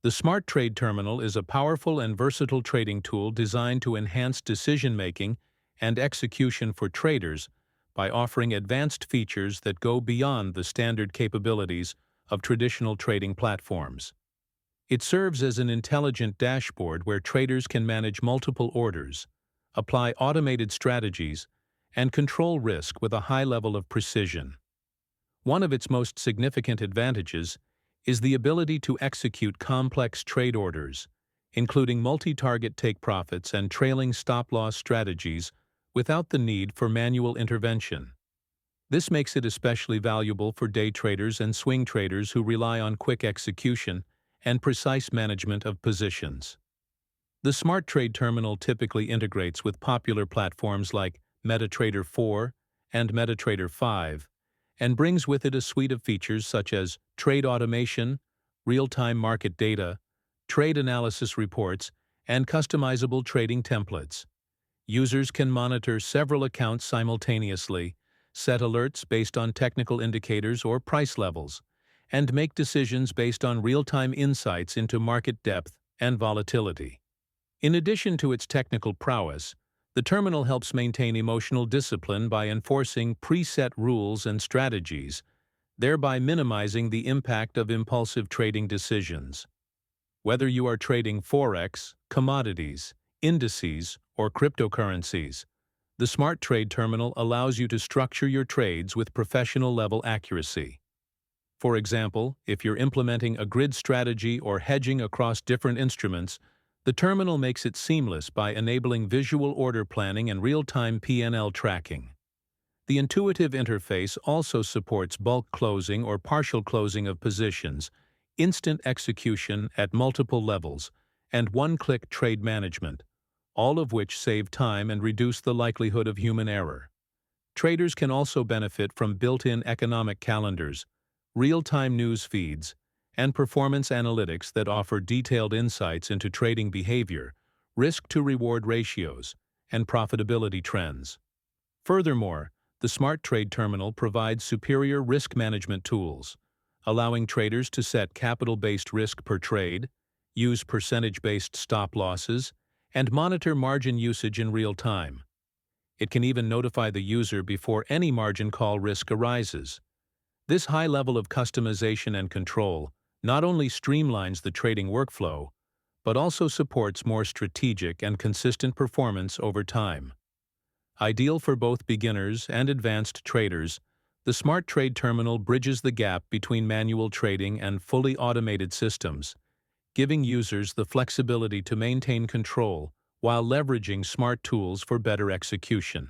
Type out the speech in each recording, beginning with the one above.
The Smart Trade Terminal is a powerful and versatile trading tool designed to enhance decision-making and execution for traders by offering advanced features that go beyond the standard capabilities of traditional trading platforms. It serves as an intelligent dashboard where traders can manage multiple orders, apply automated strategies, and control risk with a high level of precision. One of its most significant advantages is the ability to execute complex trade orders, including multi-target take-profits and trailing stop-loss strategies, without the need for manual intervention. This makes it especially valuable for day traders and swing traders who rely on quick execution and precise management of positions. The Smart Trade Terminal typically integrates with popular platforms like MetaTrader 4 and MetaTrader 5, and brings with it a suite of features such as trade automation, real-time market data, trade analysis reports, and customizable trading templates. Users can monitor several accounts simultaneously, set alerts based on technical indicators or price levels, and make decisions based on real-time insights into market depth and volatility. In addition to its technical prowess, the terminal helps maintain emotional discipline by enforcing preset rules and strategies, thereby minimizing the impact of impulsive trading decisions. Whether you are trading forex, commodities, indices, or cryptocurrencies, the Smart Trade Terminal allows you to structure your trades with professional-level accuracy. For example, if you're implementing a grid strategy or hedging across different instruments, the terminal makes it seamless by enabling visual order planning and real-time P&L tracking. The intuitive interface also supports bulk closing or partial closing of positions, instant execution at multiple levels, and one-click trade management, all of which save time and reduce the likelihood of human error. Traders can also benefit from built-in economic calendars, real-time news feeds, and performance analytics that offer detailed insights into trading behavior, risk-to-reward ratios, and profitability trends. Furthermore, the Smart Trade Terminal provides superior risk management tools, allowing traders to set capital-based risk per trade, use percentage-based stop losses, and monitor margin usage in real time. It can even notify the user before any margin call risk arises. This high level of customization and control not only streamlines the trading workflow, but also supports more strategic and consistent performance over time. Ideal for both beginners and advanced traders, the Smart Trade Terminal bridges the gap between manual trading and fully automated systems, giving users the flexibility to maintain control while leveraging smart tools for better execution.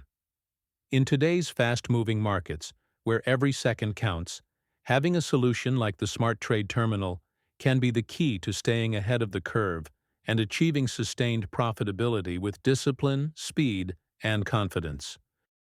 In today's fast-moving markets, where every second counts, having a solution like the Smart Trade Terminal can be the key to staying ahead of the curve and achieving sustained profitability with discipline, speed, and confidence.